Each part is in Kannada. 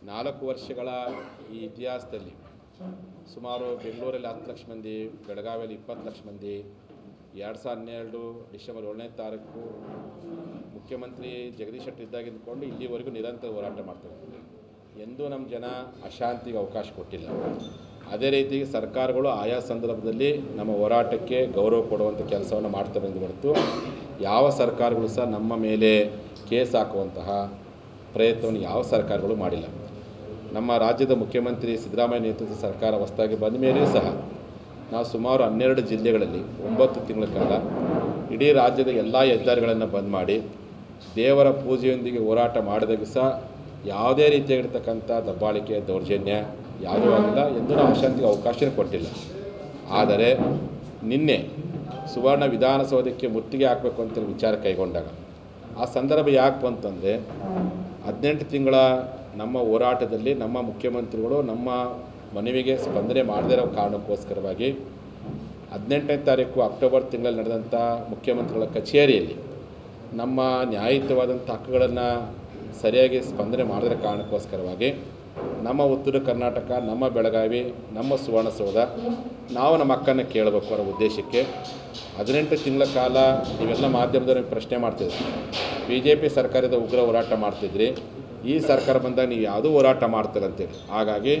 4 ವರ್ಷಗಳ ಈ ಇತಿಹಾಸದಲ್ಲಿ ಸುಮಾರು ಬೆಂಗಳೂರಲ್ಲಿ 10 ಲಕ್ಷ ಮಂದಿ, ಬೆಳಗಾವಿಯಲ್ಲಿ 20 ಲಕ್ಷ ಮಂದಿ, 2012 ಡಿಸೆಂಬರ್ 7ನೇ ತಾರೀಕು ಮುಖ್ಯಮಂತ್ರಿ ಜಗದೀಶ್ ಶೆಟ್ಟರ್ ಇದ್ದಾಗಿದ್ದುಕೊಂಡು ಇಲ್ಲಿವರೆಗೂ ನಿರಂತರ ಹೋರಾಟ ಮಾಡ್ತಾರೆ. ಎಂದೂ ನಮ್ಮ ಜನ ಅಶಾಂತಿಗೆ ಅವಕಾಶ ಕೊಟ್ಟಿಲ್ಲ. ಅದೇ ರೀತಿ ಸರ್ಕಾರಗಳು ಆಯಾ ಸಂದರ್ಭದಲ್ಲಿ ನಮ್ಮ ಹೋರಾಟಕ್ಕೆ ಗೌರವ ಕೊಡುವಂಥ ಕೆಲಸವನ್ನು ಮಾಡ್ತಾರೆ ಎಂದು ಹೊರತು ಯಾವ ಸರ್ಕಾರಗಳು ಸಹ ನಮ್ಮ ಮೇಲೆ ಕೇಸ್ ಹಾಕುವಂತಹ ಪ್ರಯತ್ನವನ್ನು ಯಾವ ಸರ್ಕಾರಗಳು ಮಾಡಿಲ್ಲ. ನಮ್ಮ ರಾಜ್ಯದ ಮುಖ್ಯಮಂತ್ರಿ ಸಿದ್ದರಾಮಯ್ಯ ನೇತೃತ್ವದ ಸರ್ಕಾರ ಹೊಸದಾಗಿ ಬಂದ ಮೇಲೆಯೂ ಸಹ ನಾವು ಸುಮಾರು 12 ಜಿಲ್ಲೆಗಳಲ್ಲಿ 9 ತಿಂಗಳ ಕಾಲ ಇಡೀ ರಾಜ್ಯದ ಎಲ್ಲ ಹೆದ್ದಾರಿಗಳನ್ನು ಬಂದ್ ಮಾಡಿ ದೇವರ ಪೂಜೆಯೊಂದಿಗೆ ಹೋರಾಟ ಮಾಡಿದಾಗ ಸಹ ಯಾವುದೇ ರೀತಿಯಾಗಿರ್ತಕ್ಕಂಥ ದಬ್ಬಾಳಿಕೆ, ದೌರ್ಜನ್ಯ ಯಾವುದೂ ಆಗಿಲ್ಲ. ಎಂದೂ ನಾವು ಅಶಾಂತಿಗೆ ಅವಕಾಶವೇ ಕೊಟ್ಟಿಲ್ಲ. ಆದರೆ ನಿನ್ನೆ ಸುವರ್ಣ ವಿಧಾನಸೌಧಕ್ಕೆ ಮುತ್ತಿಗೆ ಹಾಕಬೇಕು ಅಂತ ವಿಚಾರ ಕೈಗೊಂಡಾಗ ಆ ಸಂದರ್ಭ ಯಾಕೆ ಬಂತಂದರೆ 18 ತಿಂಗಳ ನಮ್ಮ ಹೋರಾಟದಲ್ಲಿ ನಮ್ಮ ಮುಖ್ಯಮಂತ್ರಿಗಳು ನಮ್ಮ ಮನವಿಗೆ ಸ್ಪಂದನೆ ಮಾಡದೇ ಇರೋ ಕಾರಣಕ್ಕೋಸ್ಕರವಾಗಿ 18ನೇ ತಾರೀಕು ಅಕ್ಟೋಬರ್ ತಿಂಗಳಲ್ಲಿ ನಡೆದಂಥ ಮುಖ್ಯಮಂತ್ರಿಗಳ ಕಚೇರಿಯಲ್ಲಿ ನಮ್ಮ ನ್ಯಾಯಯುತವಾದಂಥ ಹಕ್ಕುಗಳನ್ನು ಸರಿಯಾಗಿ ಸ್ಪಂದನೆ ಮಾಡದ ಕಾರಣಕ್ಕೋಸ್ಕರವಾಗಿ ನಮ್ಮ ಉತ್ತರ ಕರ್ನಾಟಕ, ನಮ್ಮ ಬೆಳಗಾವಿ, ನಮ್ಮ ಸುವರ್ಣಸೌಧ ನಾವು ನಮ್ಮ ಹಕ್ಕನ್ನು ಕೇಳಬೇಕು ಅನ್ನೋ ಉದ್ದೇಶಕ್ಕೆ 18 ತಿಂಗಳ ಕಾಲ ನೀವೆಲ್ಲ ಮಾಧ್ಯಮದವ್ರಿಗೆ ಪ್ರಶ್ನೆ ಮಾಡ್ತಿದ್ರಿ. BJP ಸರ್ಕಾರದ ಉಗ್ರ ಹೋರಾಟ ಮಾಡ್ತಿದ್ರಿ, ಈ ಸರ್ಕಾರ ಬಂದಾಗ ನೀವು ಯಾವುದೂ ಹೋರಾಟ ಮಾಡ್ತಾರೆ ಅಂತೇಳಿ. ಹಾಗಾಗಿ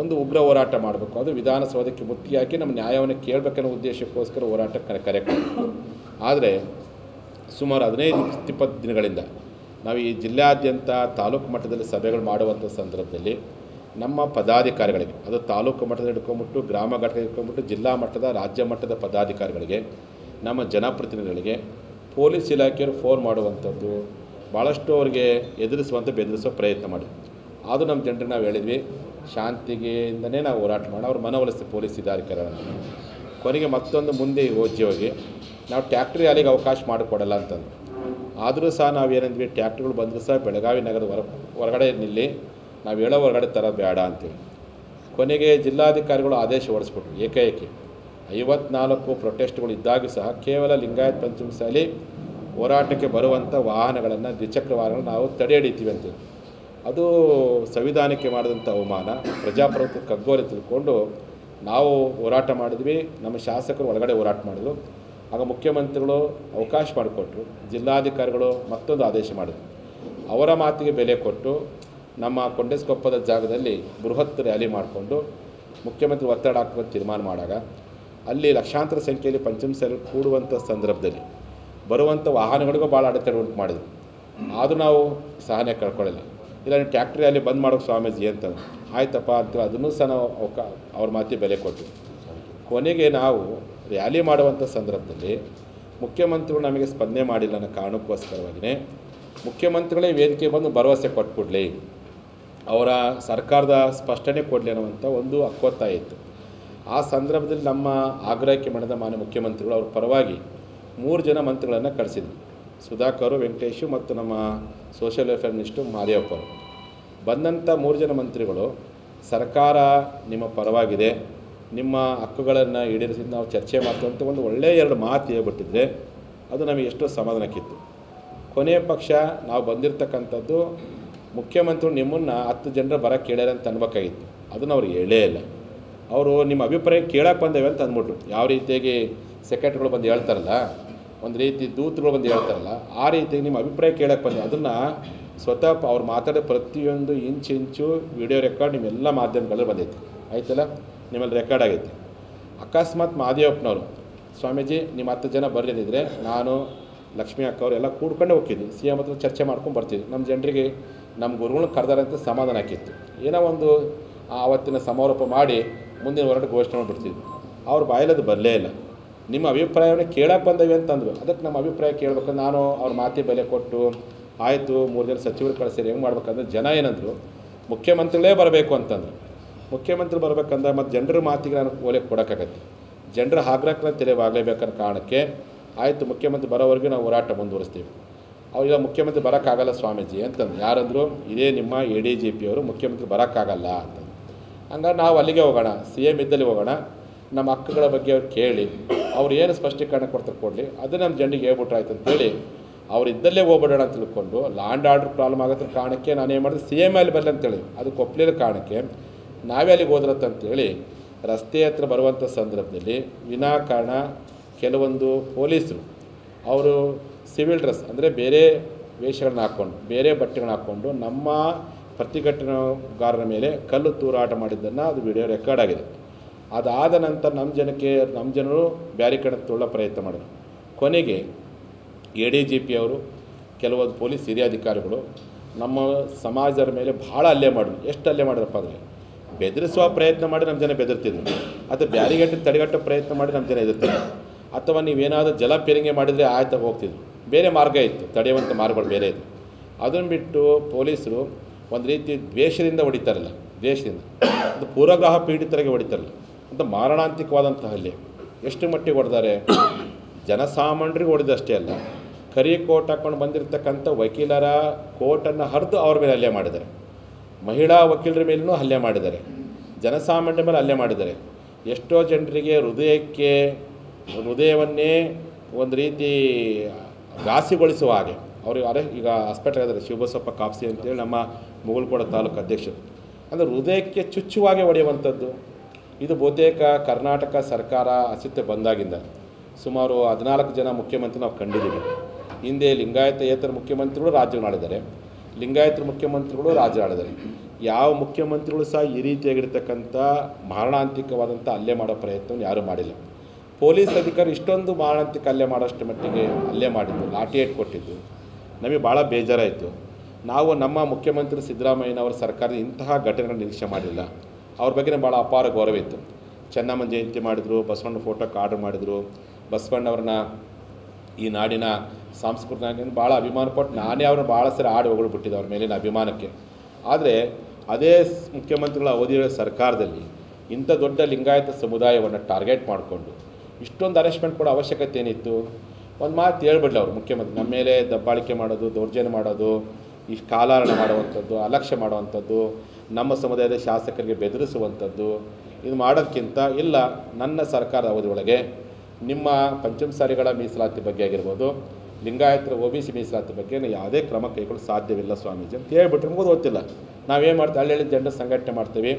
ಒಂದು ಉಗ್ರ ಹೋರಾಟ ಮಾಡಬೇಕು, ಅದು ವಿಧಾನಸೌಧಕ್ಕೆ ಮುತ್ತಿಗೆ ಹಾಕಿ ನಮ್ಮ ನ್ಯಾಯವನ್ನು ಕೇಳಬೇಕನ್ನೋ ಉದ್ದೇಶಕ್ಕೋಸ್ಕರ ಹೋರಾಟ ಕರೆ. ಆದರೆ ಸುಮಾರು 15-20 ದಿನಗಳಿಂದ ನಾವು ಈ ಜಿಲ್ಲೆಯಾದ್ಯಂತ ತಾಲೂಕು ಮಟ್ಟದಲ್ಲಿ ಸಭೆಗಳು ಮಾಡುವಂಥ ಸಂದರ್ಭದಲ್ಲಿ ನಮ್ಮ ಪದಾಧಿಕಾರಿಗಳಿಗೆ, ಅದು ತಾಲೂಕು ಮಟ್ಟದಲ್ಲಿ ಹಿಡ್ಕೊಂಬಿಟ್ಟು, ಗ್ರಾಮ ಘಟಕ ಹಿಡ್ಕೊಂಬಿಟ್ಟು, ಜಿಲ್ಲಾ ಮಟ್ಟದ, ರಾಜ್ಯ ಮಟ್ಟದ ಪದಾಧಿಕಾರಿಗಳಿಗೆ, ನಮ್ಮ ಜನಪ್ರತಿನಿಧಿಗಳಿಗೆ ಪೊಲೀಸ್ ಇಲಾಖೆಯವರು ಫೋನ್ ಮಾಡುವಂಥದ್ದು, ಭಾಳಷ್ಟು ಅವರಿಗೆ ಬೆದರಿಸುವ ಪ್ರಯತ್ನ ಮಾಡಿದ್ವಿ. ಆದರೂ ನಮ್ಮ ಜನರಿಗೆ ನಾವು ಹೇಳಿದ್ವಿ, ಶಾಂತಿಗೆಯಿಂದನೇ ನಾವು ಹೋರಾಟ ಮಾಡಿ ಅವ್ರು ಮನವೊಲಿಸ್ತೀವಿ ಪೊಲೀಸ್ ಅಧಿಕಾರಿಗಳನ್ನು. ಕೊನೆಗೆ ಮತ್ತೊಂದು ಮುಂದೆ ಹೋಗಿ ನಾವು ಟ್ಯಾಕ್ಟ್ರಿ ಅಲ್ಲಿಗೆ ಅವಕಾಶ ಮಾಡಿಕೊಡಲ್ಲ ಅಂತಂದು. ಆದರೂ ಸಹ ನಾವೇನಂದ್ವಿ, ಟ್ಯಾಕ್ಟ್ರಿಗಳು ಬಂದರೂ ಸಹ ಬೆಳಗಾವಿ ನಗರದ ಹೊರಗಡೆ ನಿಲ್ಲಿ, ನಾವು ಹೇಳೋ ಹೊರಗಡೆ ತರೋದು ಬೇಡ ಅಂತೇಳಿ. ಕೊನೆಗೆ ಜಿಲ್ಲಾಧಿಕಾರಿಗಳು ಆದೇಶ ಹೊರಡಿಸ್ಬಿಟ್ರು. ಏಕಾಏಕಿ 54 ಪ್ರೊಟೆಸ್ಟ್ಗಳು ಇದ್ದಾಗೂ ಸಹ ಕೇವಲ ಲಿಂಗಾಯತ್ ಪಂಚಮಸಾಲಿ ಹೋರಾಟಕ್ಕೆ ಬರುವಂಥ ವಾಹನಗಳನ್ನು, ದ್ವಿಚಕ್ರ ವಾಹನಗಳನ್ನು ನಾವು ತಡೆ ಹಿಡಿತೀವಿ ಅಂತೇಳಿ. ಅದು ಸಂವಿಧಾನಕ್ಕೆ ಮಾಡಿದಂಥ ಅವಮಾನ, ಪ್ರಜಾಪ್ರಭುತ್ವ ಕಗ್ಗೋಲೆ ತಿಳ್ಕೊಂಡು ನಾವು ಹೋರಾಟ ಮಾಡಿದ್ವಿ. ನಮ್ಮ ಶಾಸಕರು ಒಳಗಡೆ ಹೋರಾಟ ಮಾಡಿದ್ರು. ಆಗ ಮುಖ್ಯಮಂತ್ರಿಗಳು ಅವಕಾಶ ಮಾಡಿಕೊಟ್ರು. ಜಿಲ್ಲಾಧಿಕಾರಿಗಳು ಮತ್ತೊಂದು ಆದೇಶ ಮಾಡಿದ್ರು. ಅವರ ಮಾತಿಗೆ ಬೆಲೆ ಕೊಟ್ಟು ನಮ್ಮ ಕೊಂಡಸ್ಕೊಪ್ಪದ ಜಾಗದಲ್ಲಿ ಬೃಹತ್ ರ್ಯಾಲಿ ಮಾಡಿಕೊಂಡು ಮುಖ್ಯಮಂತ್ರಿ ಒತ್ತಡ ಹಾಕುವ ತೀರ್ಮಾನ ಮಾಡಾಗ ಅಲ್ಲಿ ಲಕ್ಷಾಂತರ ಸಂಖ್ಯೆಯಲ್ಲಿ ಪಂಚಮಸಾಲಿ ಕೂಡುವಂಥ ಸಂದರ್ಭದಲ್ಲಿ ಬರುವಂಥ ವಾಹನಗಳಿಗೂ ಭಾಳ ಅಡೆತಡೆ ಉಂಟು ಮಾಡಿದ್ರು. ಆದರೂ ನಾವು ಸಹನೆ ಕಳ್ಕೊಳ್ಳಿಲ್ಲ. ಇಲ್ಲ ನೀವು ಟ್ಯಾಕ್ಟ್ರಿ ಅಲ್ಲಿ ಬಂದ್ ಮಾಡೋಕ್ಕೆ ಸ್ವಾಮೀಜಿ ಅಂತಂದು ಆಯ್ತಪ್ಪ ಅಂತ ಅದನ್ನು ಸಹ ನಾವು ಅವ್ರ ಮಾತಿಗೆ ಬೆಲೆ ಕೊಟ್ಟು ಕೊನೆಗೆ ನಾವು ರ್ಯಾಲಿ ಮಾಡುವಂಥ ಸಂದರ್ಭದಲ್ಲಿ ಮುಖ್ಯಮಂತ್ರಿಗಳು ನಮಗೆ ಸ್ಪಂದನೆ ಮಾಡಿಲ್ಲ ಅನ್ನೋ ಕಾರಣಕ್ಕೋಸ್ಕರವಾಗಿಯೇ ಮುಖ್ಯಮಂತ್ರಿಗಳೇ ವೇದಿಕೆ ಬಂದು ಭರವಸೆ ಕೊಟ್ಬಿಡ್ಲಿ, ಅವರ ಸರ್ಕಾರದ ಸ್ಪಷ್ಟನೆ ಕೊಡಲಿ ಅನ್ನುವಂಥ ಒಂದು ಹಕ್ಕೊತ್ತಾಯ ಇತ್ತು. ಆ ಸಂದರ್ಭದಲ್ಲಿ ನಮ್ಮ ಆಗ್ರಹಕ್ಕೆ ಮಾಡಿದ ಮಾನ್ಯ ಮುಖ್ಯಮಂತ್ರಿಗಳು ಅವ್ರ ಪರವಾಗಿ 3 ಜನ ಮಂತ್ರಿಗಳನ್ನು ಕಳಿಸಿದ್ರು. ಸುಧಾಕರ್, ವೆಂಕಟೇಶು ಮತ್ತು ನಮ್ಮ ಸೋಷಿಯಲ್ ವೆಲ್ಫೇರ್ ಮಿನಿಸ್ಟರ್ ಮಾದೇವಪ್ಪ ಅವರು. ಬಂದಂಥ 3 ಜನ ಮಂತ್ರಿಗಳು ಸರ್ಕಾರ ನಿಮ್ಮ ಪರವಾಗಿದೆ, ನಿಮ್ಮ ಹಕ್ಕುಗಳನ್ನು ಈಡೇರಿಸಿ ನಾವು ಚರ್ಚೆ ಮಾಡ್ತೀವಂತ ಒಂದು ಒಳ್ಳೆಯ 2 ಮಾತು ಹೇಳ್ಬಿಟ್ಟಿದ್ರೆ ಅದು ನಮಗೆ ಎಷ್ಟೋ ಸಮಾಧಾನಕ್ಕಿತ್ತು. ಕೊನೆಯ ಪಕ್ಷ ನಾವು ಬಂದಿರತಕ್ಕಂಥದ್ದು ಮುಖ್ಯಮಂತ್ರಿಗಳು ನಿಮ್ಮನ್ನು 10 ಜನರ ಬರೋಕ್ಕೆ ಕೇಳ್ಯಾರ ಅಂತ ಅನ್ಬೇಕಾಗಿತ್ತು. ಅದನ್ನು ಅವ್ರು ಹೇಳೇ ಇಲ್ಲ. ಅವರು ನಿಮ್ಮ ಅಭಿಪ್ರಾಯ ಕೇಳಕ್ಕೆ ಬಂದೇವೆ ಅಂತ ಅಂದ್ಬಿಟ್ರು. ಯಾವ ರೀತಿಯಾಗಿ ಸೆಕ್ರೆಟರಿಗಳು ಬಂದು ಹೇಳ್ತಾರಲ್ಲ, ಒಂದು ರೀತಿ ದೂತರುಗಳು ಬಂದು ಹೇಳ್ತಾರಲ್ಲ, ಆ ರೀತಿಯಾಗಿ ನಿಮ್ಮ ಅಭಿಪ್ರಾಯ ಕೇಳಕ್ಕೆ ಬಂದೆ. ಅದನ್ನು ಸ್ವತಃ ಅವ್ರು ಮಾತಾಡೋ ಪ್ರತಿಯೊಂದು ಇಂಚು ವಿಡಿಯೋ ರೆಕಾರ್ಡ್ ನಿಮ್ಮೆಲ್ಲ ಮಾಧ್ಯಮಗಳಲ್ಲಿ ಬಂದೈತಿ. ಆಯ್ತಲ್ಲ, ನಿಮ್ಮಲ್ಲಿ ರೆಕಾರ್ಡ್ ಆಗೈತಿ. ಅಕಸ್ಮಾತ್ ಮಾದೇವಪ್ಪನವರು ಸ್ವಾಮೀಜಿ ನಿಮ್ಮ 10 ಜನ ಬರಲಿದ್ದರೆ ನಾನು ಲಕ್ಷ್ಮೀ ಅಕ್ಕ ಅವರೆಲ್ಲ ಕೂಡ್ಕೊಂಡೇ ಹೋಗ್ತಿದ್ವಿ, CM ಹತ್ರ ಚರ್ಚೆ ಮಾಡ್ಕೊಂಡು ಬರ್ತಿದ್ವಿ. ನಮ್ಮ ಜನರಿಗೆ ನಮ್ಮ ಗುರುಗಳನ್ನ ಕರೆದಾರಂತ ಸಮಾಧಾನ ಹಾಕಿತ್ತು. ಏನೋ ಒಂದು ಆವತ್ತಿನ ಸಮಾರೋಪ ಮಾಡಿ ಮುಂದಿನ ಹೊರಟು ಘೋಷಣೆ ಮಾಡಿಬಿಡ್ತಿದ್ವಿ. ಅವ್ರ ಬಾಯಲ್ಲದು ಬರಲೇ ಇಲ್ಲ. ನಿಮ್ಮ ಅಭಿಪ್ರಾಯವನ್ನು ಕೇಳಕ್ಕೆ ಬಂದವೆ ಅಂತಂದರು. ಅದಕ್ಕೆ ನಮ್ಮ ಅಭಿಪ್ರಾಯ ಕೇಳಬೇಕು. ನಾನು ಅವ್ರ ಮಾತಿ ಬೆಲೆ ಕೊಟ್ಟು ಆಯಿತು 3 ಜನ ಸಚಿವರು ಕಳಿಸಿರಿ, ಹೆಂಗೆ ಮಾಡ್ಬೇಕಂದ್ರೆ ಜನ ಏನಂದರು, ಮುಖ್ಯಮಂತ್ರಿಗಳೇ ಬರಬೇಕು ಅಂತಂದರು. ಮುಖ್ಯಮಂತ್ರಿ ಬರ್ಬೇಕಂದ್ರೆ ಮತ್ತು ಜನರ ಮಾತಿಗೆ ನಾನು ಓಲೆ ಕೊಡೋಕ್ಕಾಗತ್ತೆ. ಜನರ ಆಗ್ರಹಕ್ಕೆ ತೆರೆವಾಗಲೇಬೇಕನ್ನೋ ಕಾರಣಕ್ಕೆ ಆಯಿತು ಮುಖ್ಯಮಂತ್ರಿ ಬರೋವರೆಗೂ ನಾವು ಹೋರಾಟ ಮುಂದುವರಿಸ್ತೀವಿ. ಅವಾಗ ಮುಖ್ಯಮಂತ್ರಿ ಬರೋಕ್ಕಾಗಲ್ಲ ಸ್ವಾಮೀಜಿ ಅಂತಂದು ಯಾರಂದರು, ಇದೇ ನಿಮ್ಮ ADGP ಅವರು ಮುಖ್ಯಮಂತ್ರಿ ಬರೋಕ್ಕಾಗಲ್ಲ ಅಂತ. ಹಂಗಾರೆ ನಾವು ಅಲ್ಲಿಗೆ ಹೋಗೋಣ, CM ಇದ್ದಲ್ಲಿ ಹೋಗೋಣ, ನಮ್ಮ ಹಕ್ಕುಗಳ ಬಗ್ಗೆ ಅವ್ರು ಕೇಳಿ ಅವ್ರು ಏನು ಸ್ಪಷ್ಟೀಕರಣ ಕೊಡ್ತಾರೆ ಕೊಡಲಿ, ಅದು ನಮ್ಮ ಜನರಿಗೆ ಹೇಳ್ಬಿಟ್ರಾಯ್ತು ಅಂತೇಳಿ ಅವ್ರು ಇದ್ದಲ್ಲೇ ಹೋಗ್ಬಿಡೋಣ ಅಂತ ತಿಳ್ಕೊಂಡು ಲ್ಯಾಂಡ್ ಆರ್ಡರ್ ಪ್ರಾಬ್ಲಮ್ ಆಗೋದ್ರ ಕಾರಣಕ್ಕೆ ನಾನೇನು ಮಾಡಿದೆ ಸಿ ಎಮ್ ಅಲ್ಲಿ ಬರಲಿ ಅಂತೇಳಿ ಅದಕ್ಕೆ ಒಪ್ಪಲಿರೋ ಕಾರಣಕ್ಕೆ ನಾವೇ ಅಲ್ಲಿಗೆ ಹೋದ್ರತ್ತಂತೇಳಿ ರಸ್ತೆ ಹತ್ರ ಬರುವಂಥ ಸಂದರ್ಭದಲ್ಲಿ ವಿನಾಕಾರಣ ಕೆಲವೊಂದು ಪೊಲೀಸರು ಅವರು ಸಿವಿಲ್ ಡ್ರೆಸ್ ಅಂದರೆ ಬೇರೆ ವೇಷಗಳನ್ನ ಹಾಕ್ಕೊಂಡು ಬೇರೆ ಬಟ್ಟೆಗಳನ್ನ ಹಾಕ್ಕೊಂಡು ನಮ್ಮ ಪ್ರತಿಭಟನಾಗಾರರ ಮೇಲೆ ಕಲ್ಲು ತೂರಾಟ ಮಾಡಿದ್ದನ್ನು ಅದು ವಿಡಿಯೋ ರೆಕಾರ್ಡ್ ಆಗಿದೆ. ಅದಾದ ನಂತರ ನಮ್ಮ ಜನರು ಬ್ಯಾರಿಕೇಡ್ ತೊಳ್ಳೋ ಪ್ರಯತ್ನ ಮಾಡಿದರು. ಕೊನೆಗೆ ADGP ಅವರು ಕೆಲವೊಂದು ಪೊಲೀಸ್ ಹಿರಿಯ ಅಧಿಕಾರಿಗಳು ನಮ್ಮ ಸಮಾಜದ ಮೇಲೆ ಭಾಳ ಹಲ್ಲೆ ಮಾಡಿದ್ರು. ಎಷ್ಟು ಹಲ್ಲೆ ಮಾಡಿದ್ರಪ್ಪ ಅಂದರೆ ಬೆದರಿಸುವ ಪ್ರಯತ್ನ ಮಾಡಿ ನಮ್ಮ ಜನ ಬೆದರ್ತಿದ್ರು, ಅಥವಾ ಬ್ಯಾರಿಗೇಡ್ ತಡೆಗಟ್ಟೋ ಪ್ರಯತ್ನ ಮಾಡಿ ನಮ್ಮ ಜನ ಎದುರ್ತಿದ್ರು, ಅಥವಾ ನೀವೇನಾದರೂ ಜಲ ಪೀರಂಗಿ ಮಾಡಿದರೆ ಆಯ್ತಾ ಹೋಗ್ತಿದ್ರು. ಬೇರೆ ಮಾರ್ಗ ಇತ್ತು, ತಡೆಯುವಂಥ ಮಾರ್ಗಗಳು ಬೇರೆ ಇತ್ತು. ಅದನ್ನು ಬಿಟ್ಟು ಪೊಲೀಸರು ಒಂದು ರೀತಿ ದ್ವೇಷದಿಂದ ಹೊಡಿತಾರಲ್ಲ, ದ್ವೇಷದಿಂದ ಅದು ಪೂರ್ವಗ್ರಹ ಪೀಡಿತರಿಗೆ ಹೊಡಿತಾರಲ್ಲ ಅಂತ ಮಾರಣಾಂತಿಕವಾದಂಥ ಹಲ್ಲೆ. ಎಷ್ಟು ಮಟ್ಟಿಗೆ ಹೊಡೆದಾರೆ, ಜನಸಾಮಾನ್ಯರಿಗೆ ಹೊಡೆದಷ್ಟೇ ಅಲ್ಲ, ಕರಿ ಕೋಟ್ ಹಾಕ್ಕೊಂಡು ಬಂದಿರತಕ್ಕಂಥ ವಕೀಲರ ಕೋಟನ್ನು ಹರಿದು ಅವ್ರ ಮೇಲೆ ಹಲ್ಲೆ ಮಾಡಿದ್ದಾರೆ, ಮಹಿಳಾ ವಕೀಲರ ಮೇಲೂ ಹಲ್ಲೆ ಮಾಡಿದ್ದಾರೆ, ಜನಸಾಮಾನ್ಯರ ಮೇಲೆ ಹಲ್ಲೆ ಮಾಡಿದ್ದಾರೆ. ಎಷ್ಟೋ ಜನರಿಗೆ ಹೃದಯವನ್ನೇ ಒಂದು ರೀತಿ ಘಾಸಿಗೊಳಿಸುವ ಹಾಗೆ ಅವ್ರಿಗೆ ಈಗ ಹಾಸ್ಪಿಟಲ್ ಆಗಿದ್ದಾರೆ ಶಿವಬಸಪ್ಪ ಕಾಪ್ಸಿ ಅಂತೇಳಿ ನಮ್ಮ ಮುಗುಳ್ಕೋಡ ತಾಲೂಕು ಅಧ್ಯಕ್ಷರು. ಅಂದರೆ ಹೃದಯಕ್ಕೆ ಚುಚ್ಚುವಾಗೆ ಹೊಡೆಯುವಂಥದ್ದು. ಇದು ಬಹುತೇಕ ಕರ್ನಾಟಕ ಸರ್ಕಾರ ಅಸ್ತಿತ್ವ ಬಂದಾಗಿಂದ ಸುಮಾರು 14 ಜನ ಮುಖ್ಯಮಂತ್ರಿ ನಾವು ಕಂಡಿದ್ದೀವಿ. ಹಿಂದೆ ಲಿಂಗಾಯತೇತರ ಮುಖ್ಯಮಂತ್ರಿಗಳು ರಾಜ್ಯವನ್ನು ಆಳಿದ್ದಾರೆ, ಲಿಂಗಾಯತರ ಮುಖ್ಯಮಂತ್ರಿಗಳು ರಾಜ್ಯ ಆಳಿದ್ದಾರೆ. ಯಾವ ಮುಖ್ಯಮಂತ್ರಿಗಳು ಸಹ ಈ ರೀತಿಯಾಗಿರ್ತಕ್ಕಂಥ ಮಾರಣಾಂತಿಕವಾದಂಥ ಹಲ್ಲೆ ಮಾಡೋ ಪ್ರಯತ್ನವನ್ನು ಯಾರೂ ಮಾಡಿಲ್ಲ. ಪೊಲೀಸ್ ಅಧಿಕಾರಿ ಇಷ್ಟೊಂದು ಮಾರಣಾಂತಿಕ ಹಲ್ಲೆ ಮಾಡೋಷ್ಟು ಮಟ್ಟಿಗೆ ಹಲ್ಲೆ ಮಾಡಿದ್ದು, ಲಾಠಿ ಏಟ್ ಕೊಟ್ಟಿದ್ದು ನಮಗೆ ಭಾಳ ಬೇಜಾರಾಯಿತು. ನಾವು ನಮ್ಮ ಮುಖ್ಯಮಂತ್ರಿ ಸಿದ್ದರಾಮಯ್ಯನವರ ಸರ್ಕಾರದ ಇಂತಹ ಘಟನೆಗಳನ್ನ ನಿರೀಕ್ಷೆ ಮಾಡಲಿಲ್ಲ. ಅವ್ರ ಬಗ್ಗೆ ಭಾಳ ಅಪಾರ ಗೌರವ ಇತ್ತು. ಚೆನ್ನಮ್ಮನ ಜಯಂತಿ ಮಾಡಿದರು, ಬಸವಣ್ಣ ಫೋಟೋಕ್ಕೆ ಆರ್ಡರ್ ಮಾಡಿದರು, ಬಸವಣ್ಣವ್ರನ್ನ ಈ ನಾಡಿನ ಸಾಂಸ್ಕೃತಿಕ ಭಾಳ ಅಭಿಮಾನ ಪಟ್ಟು ನಾನೇ ಅವ್ರನ್ನ ಭಾಳ ಸರಿ ಹಾಡು ಹೊಗಳ್ಬಿಟ್ಟಿದ್ದೆ ಅವ್ರ ಮೇಲಿನ ಅಭಿಮಾನಕ್ಕೆ. ಆದರೆ ಅದೇ ಮುಖ್ಯಮಂತ್ರಿಗಳ ಅವಧಿಯ ಸರ್ಕಾರದಲ್ಲಿ ಇಂಥ ದೊಡ್ಡ ಲಿಂಗಾಯತ ಸಮುದಾಯವನ್ನು ಟಾರ್ಗೆಟ್ ಮಾಡಿಕೊಂಡು ಇಷ್ಟೊಂದು ಅರೆಸ್ಟ್ಮೆಂಟ್ ಕೊಡೋ ಅವಶ್ಯಕತೆ ಏನಿತ್ತು? ಒಂದು ಮಾತು ಹೇಳ್ಬಿಡ್ಲಿ ಅವರು ಮುಖ್ಯಮಂತ್ರಿ, ನಮ್ಮ ಮೇಲೆ ದಬ್ಬಾಳಿಕೆ ಮಾಡೋದು, ದೌರ್ಜನ್ಯ ಮಾಡೋದು, ಈ ಕಾಲಹರಣ ಮಾಡುವಂಥದ್ದು, ಅಲಕ್ಷ್ಯ ಮಾಡುವಂಥದ್ದು, ನಮ್ಮ ಸಮುದಾಯದ ಶಾಸಕರಿಗೆ ಬೆದರಿಸುವಂಥದ್ದು, ಇದು ಮಾಡೋದಕ್ಕಿಂತ ಇಲ್ಲ ನನ್ನ ಸರ್ಕಾರದ ಅವಧಿಯೊಳಗೆ ನಿಮ್ಮ ಪಂಚಮಸಾಲಿಗಳ ಮೀಸಲಾತಿ ಬಗ್ಗೆ ಆಗಿರ್ಬೋದು, ಲಿಂಗಾಯತರ OBC ಮೀಸಲಾತಿ ಬಗ್ಗೆ ಯಾವುದೇ ಕ್ರಮ ಕೈಗೊಳ್ಳಲು ಸಾಧ್ಯವಿಲ್ಲ ಸ್ವಾಮೀಜಿ ಅಂತ ಹೇಳ್ಬಿಟ್ರೆ ನಮಗೂ ಗೊತ್ತಿಲ್ಲ. ನಾವೇನು ಮಾಡ್ತೀವಿ, ಹಳ್ಳಿ ಜನರ ಸಂಘಟನೆ ಮಾಡ್ತೀವಿ,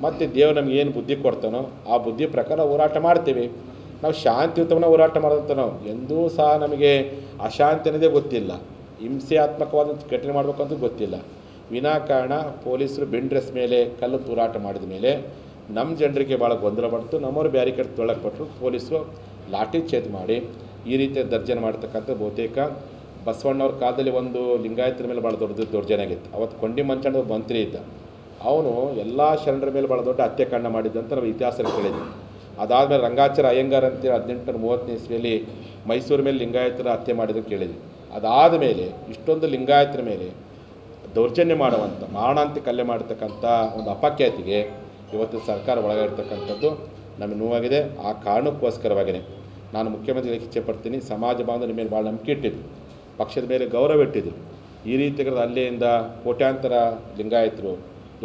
ಮತ್ತು ದೇವರು ನಮ್ಗೆ ಏನು ಬುದ್ಧಿ ಕೊಡ್ತಾನೋ ಆ ಬುದ್ಧಿ ಪ್ರಕಾರ ಹೋರಾಟ ಮಾಡ್ತೀವಿ. ನಾವು ಶಾಂತಿಯುತವನ್ನ ಹೋರಾಟ ಮಾಡೋದಂತ ನಾವು ಎಂದೂ ಸಹ ನಮಗೆ ಅಶಾಂತಿ ಅನ್ನೋದೇ ಗೊತ್ತಿಲ್ಲ, ಹಿಂಸಾತ್ಮಕವಾದಂಥ ಘಟನೆ ಮಾಡಬೇಕಂತ ಗೊತ್ತಿಲ್ಲ. ವಿನಾಕಾರಣ ಪೊಲೀಸರು ಬೆಂಡ್ರೆಸ್ ಮೇಲೆ ಕಲ್ಲು ತೂರಾಟ ಮಾಡಿದ ಮೇಲೆ ನಮ್ಮ ಜನರಿಗೆ ಭಾಳ ಗೊಂದಲ ಬಂತು. ನಮ್ಮವರು ಬ್ಯಾರಿಕೇಡ್ ತೊಳಕ್ಕೆ ಪಟ್ಟರು, ಪೊಲೀಸರು ಲಾಠಿ ಛೇದ್ ಮಾಡಿ ಈ ರೀತಿಯ ದರ್ಜನೆ ಮಾಡ್ತಕ್ಕಂಥ ಬಹುತೇಕ ಬಸವಣ್ಣವ್ರ ಕಾಲದಲ್ಲಿ ಒಂದು ಲಿಂಗಾಯತರ ಮೇಲೆ ಭಾಳ ದೊಡ್ಡ ದೌರ್ಜನ್ಯ ಆಗಿತ್ತು. ಅವತ್ತು ಕೊಂಡಿ ಮಂಚಣ್ಣ ಮಂತ್ರಿ ಇದ್ದ, ಅವನು ಎಲ್ಲ ಶರಣರ ಮೇಲೆ ಭಾಳ ದೊಡ್ಡ ಹತ್ಯಾಕಾಂಡ ಮಾಡಿದ್ದಂತ ನಾವು ಇತಿಹಾಸದಲ್ಲಿ ಕೇಳಿದ್ವಿ. ಅದಾದಮೇಲೆ ರಂಗಾಚಾರ ಅಯ್ಯಂಗಾರ್ ಅಂತೇಳಿ 1830 ಇಸ್ವಿಯಲ್ಲಿ ಮೈಸೂರು ಮೇಲೆ ಲಿಂಗಾಯತರ ಹತ್ಯೆ ಮಾಡಿದ್ರು ಕೇಳಿದ್ವಿ. ಅದಾದ ಮೇಲೆ ಇಷ್ಟೊಂದು ಲಿಂಗಾಯತರ ಮೇಲೆ ದೌರ್ಜನ್ಯ ಮಾಡುವಂಥ ಮಾರಣಾಂತಿಕ ಹಲ್ಲೆ ಮಾಡತಕ್ಕಂಥ ಒಂದು ಅಪಖ್ಯಾತಿಗೆ ಇವತ್ತು ಸರ್ಕಾರ ಒಳಗಿರ್ತಕ್ಕಂಥದ್ದು ನಮಗೆ ನೋವಾಗಿದೆ. ಆ ಕಾರಣಕ್ಕೋಸ್ಕರವಾಗಿಯೇ ನಾನು ಮುಖ್ಯಮಂತ್ರಿಗಳಿಗೆ ಇಚ್ಛೆಪಡ್ತೀನಿ, ಸಮಾಜ ಬಾಂಧವರ ಮೇಲೆ ಭಾಳ ನಂಬಿಕೆ ಇಟ್ಟಿದ್ದು, ಪಕ್ಷದ ಮೇಲೆ ಗೌರವ ಇಟ್ಟಿದ್ದು. ಈ ರೀತಿಯ ಹಲ್ಲೆಯಿಂದ ಕೋಟ್ಯಾಂತರ ಲಿಂಗಾಯತರು,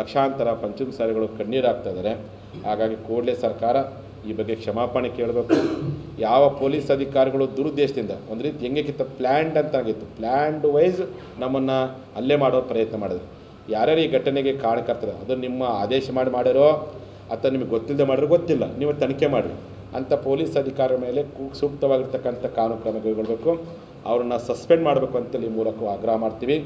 ಲಕ್ಷಾಂತರ ಪಂಚಮಸಾಲಿಗಳು ಕಣ್ಣೀರಾಗ್ತಾ ಇದ್ದಾರೆ. ಹಾಗಾಗಿ ಕೂಡಲೇ ಸರ್ಕಾರ ಈ ಬಗ್ಗೆ ಕ್ಷಮಾಪಣೆ ಕೇಳಬೇಕು. ಯಾವ ಪೊಲೀಸ್ ಅಧಿಕಾರಿಗಳು ದುರುದ್ದೇಶದಿಂದ ಒಂದು ರೀತಿ ಹೆಂಗೆ ಪ್ಲ್ಯಾಂಡ್ ಅಂತ ಆಗಿತ್ತು, ಪ್ಲ್ಯಾಂಡ್ ವೈಸ್ ನಮ್ಮನ್ನು ಹಲ್ಲೆ ಮಾಡೋ ಪ್ರಯತ್ನ ಮಾಡಿದ್ರು. ಯಾರ್ಯಾರು ಈ ಘಟನೆಗೆ ಕಾರಣಕರ್ತರು, ಅದು ನಿಮ್ಮ ಆದೇಶ ಮಾಡಿರೋ ಅಥವಾ ನಿಮಗೆ ಗೊತ್ತಿಲ್ಲದೆ ಮಾಡಿರೋ ಗೊತ್ತಿಲ್ಲ, ನೀವು ತನಿಖೆ ಮಾಡಿರಿ. ಅಂಥ ಪೊಲೀಸ್ ಅಧಿಕಾರಿಗಳ ಮೇಲೆ ಸೂಕ್ತವಾಗಿರ್ತಕ್ಕಂಥ ಕಾನೂನು ಕ್ರಮ ಕೈಗೊಳ್ಳಬೇಕು, ಅವ್ರನ್ನ ಸಸ್ಪೆಂಡ್ ಮಾಡಬೇಕು ಅಂತೇಳಿ ಈ ಮೂಲಕ ಆಗ್ರಹ ಮಾಡ್ತೀವಿ.